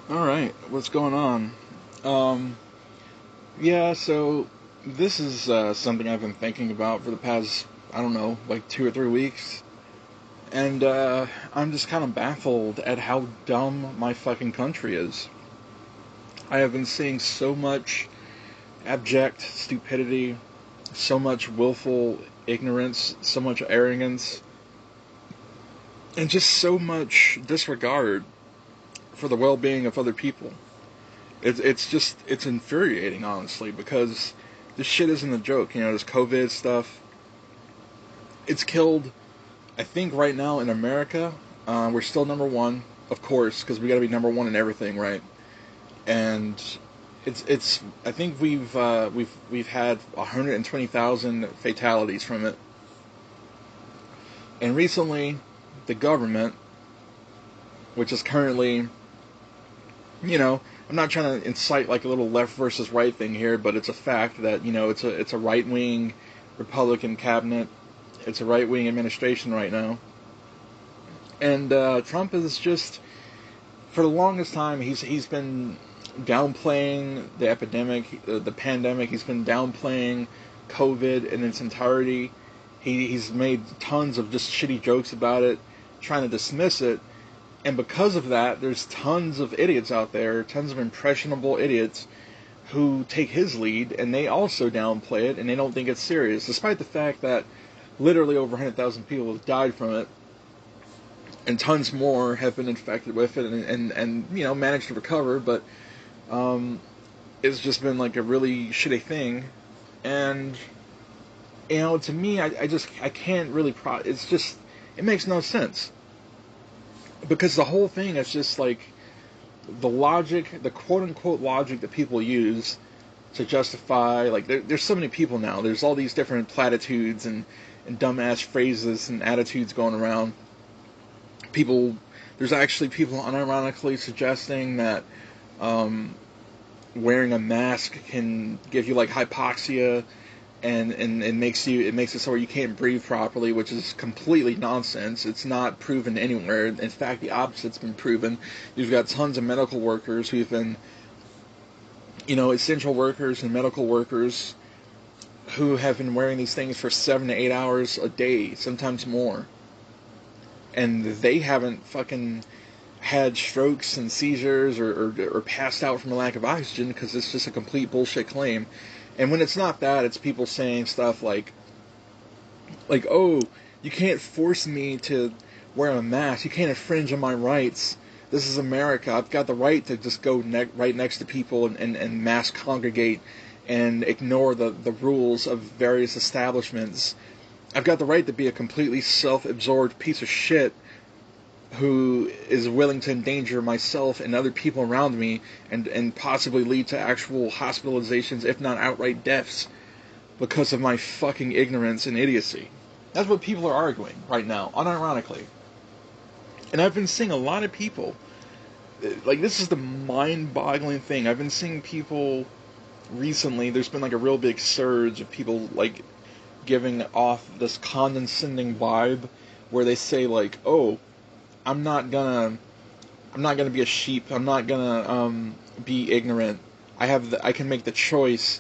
All right, what's going on? Um, yeah, so this is something I've been thinking about for the past, I don't know, like 2 or 3 weeks. And I'm just kind of baffled at how dumb my fucking country is. I have been seeing so much abject stupidity, so much willful ignorance, so much arrogance, and just so much disregard for the well being of other people. It's infuriating, honestly, because this shit isn't a joke. This COVID stuff. It's killed. I think right now in America, we're still number one, of course, because we got to be number one in everything, right? And it's. I think we've had 120,000 fatalities from it, and recently, the government, which is currently, you know, I'm not trying to incite like a little left versus right thing here, but it's a fact that it's a right wing Republican cabinet, it's a right wing administration right now, and Trump is just for the longest time he's been downplaying the epidemic, the pandemic. He's been downplaying COVID in its entirety. He's made tons of just shitty jokes about it, trying to dismiss it. And because of that, there's tons of idiots out there, tons of impressionable idiots who take his lead and they also downplay it and they don't think it's serious, despite the fact that literally over 100,000 people have died from it and tons more have been infected with it and managed to recover. But um, it's just been like a really shitty thing. And, to me, I can't really, it's just, it makes no sense. Because the whole thing is just like the logic, the quote unquote logic that people use to justify, like, there's so many people now. There's all these different platitudes and dumbass phrases and attitudes going around. People, there's actually people unironically suggesting that um, wearing a mask can give you like hypoxia and it makes it so you can't breathe properly, which is completely nonsense. It's not proven anywhere. In fact, the opposite's been proven. You've got tons of medical workers who've been, essential workers and medical workers who have been wearing these things for 7 to 8 hours a day, sometimes more, and they haven't fucking had strokes and seizures or passed out from a lack of oxygen, because it's just a complete bullshit claim. And when it's not that, it's people saying stuff like, oh, you can't force me to wear a mask. You can't infringe on my rights. This is America. I've got the right to just go right next to people and mass congregate and ignore the rules of various establishments. I've got the right to be a completely self-absorbed piece of shit who is willing to endanger myself and other people around me and possibly lead to actual hospitalizations, if not outright deaths, because of my fucking ignorance and idiocy. That's what people are arguing right now, unironically. And I've been seeing a lot of people, like, this is the mind-boggling thing. I've been seeing people recently, there's been like a real big surge of people, like, giving off this condescending vibe where they say, like, oh, I'm not gonna I'm not gonna be a sheep. I'm not gonna be ignorant. I can make the choice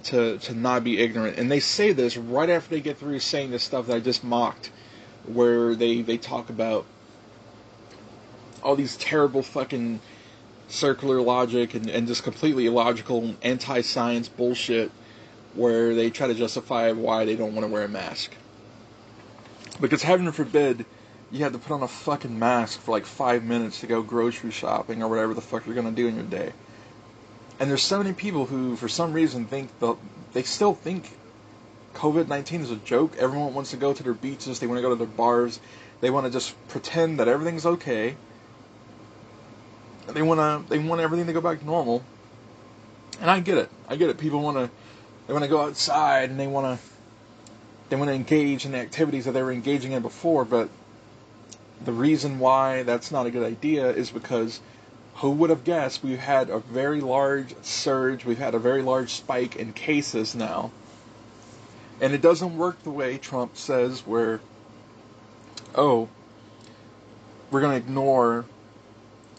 to not be ignorant. And they say this right after they get through saying this stuff that I just mocked, where they talk about all these terrible fucking circular logic and just completely illogical anti-science bullshit, where they try to justify why they don't want to wear a mask. Because heaven forbid you had to put on a fucking mask for like 5 minutes to go grocery shopping or whatever the fuck you're gonna do in your day. And there's so many people who, for some reason, they still think COVID-19 is a joke. Everyone wants to go to their beaches. They want to go to their bars. They want to just pretend that everything's okay. They want everything to go back to normal. And I get it. I get it. People they want to go outside and they want to engage in the activities that they were engaging in before. But the reason why that's not a good idea is because who would have guessed we've had a very large surge, we've had a very large spike in cases now. And it doesn't work the way Trump says, where, oh, we're going to ignore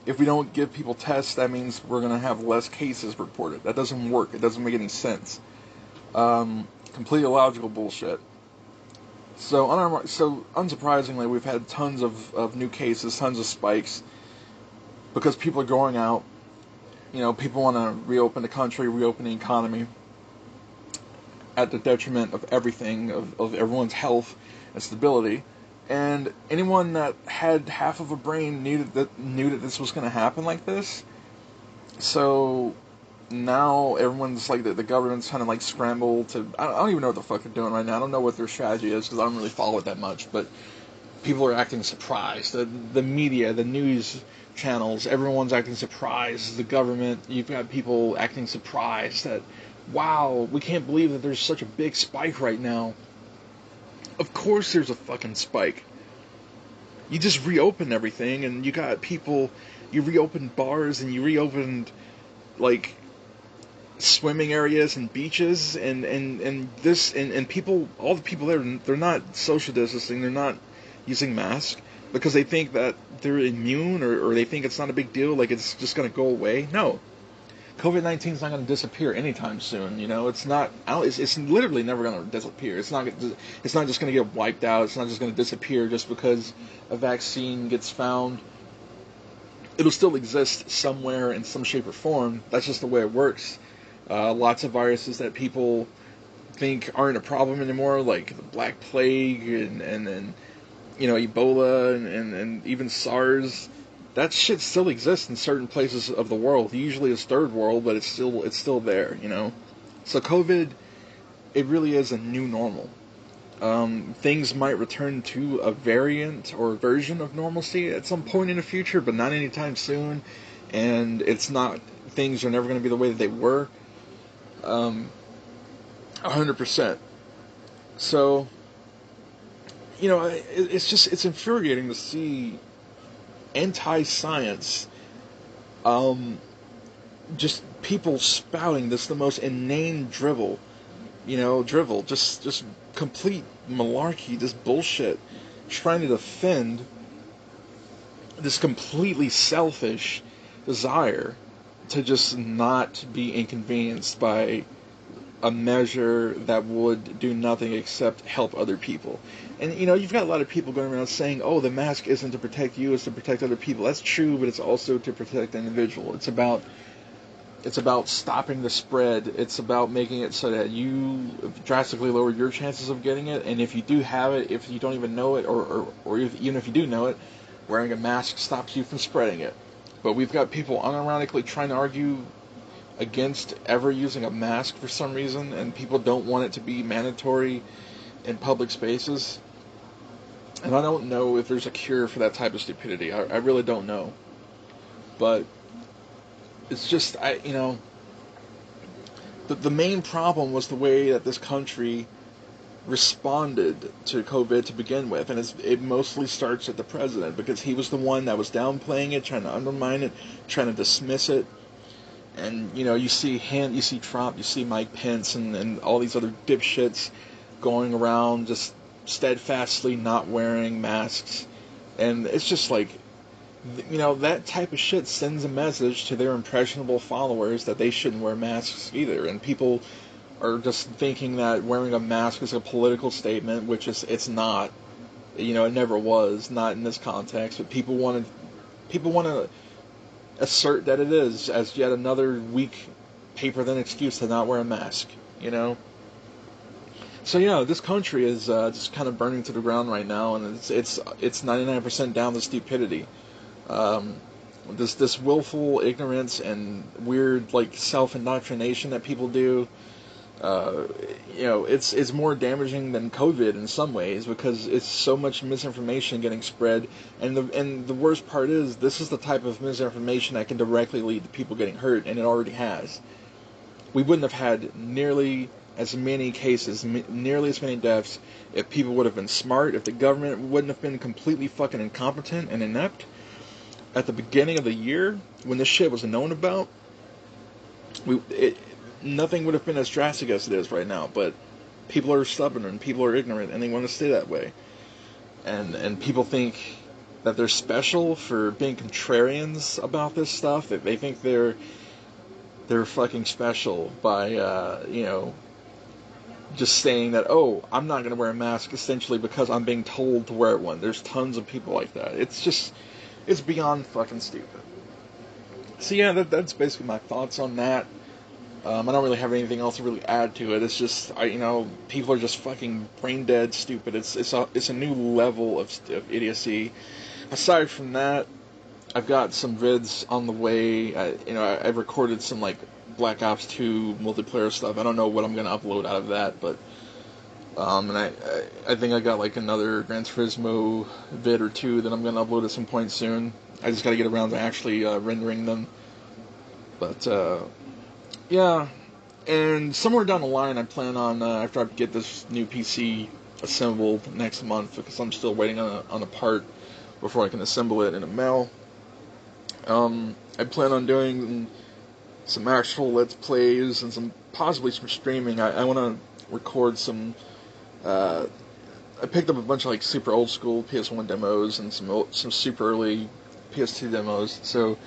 if we don't give people tests, that means we're going to have less cases reported. That doesn't work. It doesn't make any sense. Complete illogical bullshit. So unsurprisingly, we've had tons of new cases, tons of spikes, because people are going out. You know, people want to reopen the country, reopen the economy, at the detriment of everything, of everyone's health and stability. And anyone that had half of a brain knew that this was going to happen like this. So now everyone's like, the government's kind of like scrambled to, I don't even know what the fuck they're doing right now. I don't know what their strategy is because I don't really follow it that much. But people are acting surprised. The media, the news channels, everyone's acting surprised. The government, you've got people acting surprised that, wow, we can't believe that there's such a big spike right now. Of course there's a fucking spike. You just reopened everything, and you got people, you reopened bars, and you reopened, like, swimming areas and beaches, and people, all the people there, they're not social distancing, they're not using masks, because they think that they're immune, or they think it's not a big deal, like it's just going to go away. No. COVID-19 is not going to disappear anytime soon. You know, it's not. It's literally never going to disappear. It's not just going to get wiped out. It's not just going to disappear just because a vaccine gets found. It'll still exist somewhere in some shape or form. That's just the way it works. Lots of viruses that people think aren't a problem anymore, like the Black Plague and you know, Ebola and even SARS. That shit still exists in certain places of the world. Usually it's third world, but it's still there, you know. So COVID, it really is a new normal. Things might return to a variant or version of normalcy at some point in the future, but not anytime soon. And it's not, things are never going to be the way that they were. 100%. So, you know, it's infuriating to see anti-science, just people spouting this, the most inane drivel, just complete malarkey, this bullshit, trying to defend this completely selfish desire to just not be inconvenienced by a measure that would do nothing except help other people. And, you know, you've got a lot of people going around saying, oh, the mask isn't to protect you, it's to protect other people. That's true, but it's also to protect the individual. It's about stopping the spread. It's about making it so that you drastically lower your chances of getting it. And if you do have it, if you don't even know it, or even if you do know it, wearing a mask stops you from spreading it. But we've got people unironically trying to argue against ever using a mask for some reason, and people don't want it to be mandatory in public spaces. And I don't know if there's a cure for that type of stupidity. I really don't know. But it's just, the main problem was the way that this country responded to COVID to begin with, and it mostly starts at the president, because he was the one that was downplaying it, trying to undermine it, trying to dismiss it. And, you know, you see Trump, you see Mike Pence, and all these other dipshits going around just steadfastly not wearing masks. And it's just like, you know, that type of shit sends a message to their impressionable followers that they shouldn't wear masks either. And people are just thinking that wearing a mask is a political statement, which it's not. You know, it never was, not in this context. But people want to assert that it is, as yet another weak, paper-thin excuse to not wear a mask, you know? So, yeah, this country is just kind of burning to the ground right now, and it's 99% down to stupidity. This willful ignorance and weird, like, self-indoctrination that people do, it's more damaging than COVID in some ways, because it's so much misinformation getting spread, and the worst part is, this is the type of misinformation that can directly lead to people getting hurt, and it already has. We wouldn't have had nearly as many cases, nearly as many deaths, if people would have been smart, if the government wouldn't have been completely fucking incompetent and inept at the beginning of the year, when this shit was known about. Nothing would have been as drastic as it is right now, but people are stubborn and people are ignorant and they want to stay that way. And people think that they're special for being contrarians about this stuff. That they think they're fucking special by just saying that, oh, I'm not going to wear a mask essentially because I'm being told to wear one. There's tons of people like that. It's beyond fucking stupid. So yeah, that's basically my thoughts on that. I don't really have anything else to really add to it. It's just, people are just fucking brain dead stupid. It's a new level of idiocy. Aside from that, I've got some vids on the way. I've recorded some like Black Ops 2 multiplayer stuff. I don't know what I'm gonna upload out of that, but and I think I got like another Gran Turismo vid or two that I'm gonna upload at some point soon. I just gotta get around to actually rendering them. But yeah, and somewhere down the line, I plan on after I get this new PC assembled next month, because I'm still waiting on a part before I can assemble it in a mail. I plan on doing some actual Let's Plays and possibly some streaming. I want to record some. I picked up a bunch of like super old school PS1 demos and some super early PS2 demos. So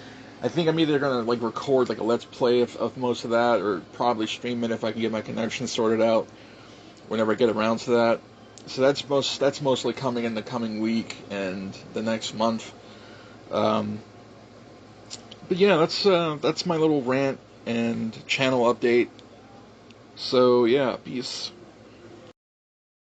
I think I'm either gonna like record like a Let's Play of most of that, or probably stream it if I can get my connection sorted out whenever I get around to that. So that's mostly coming in the coming week and the next month. But yeah, that's my little rant and channel update. So yeah, peace.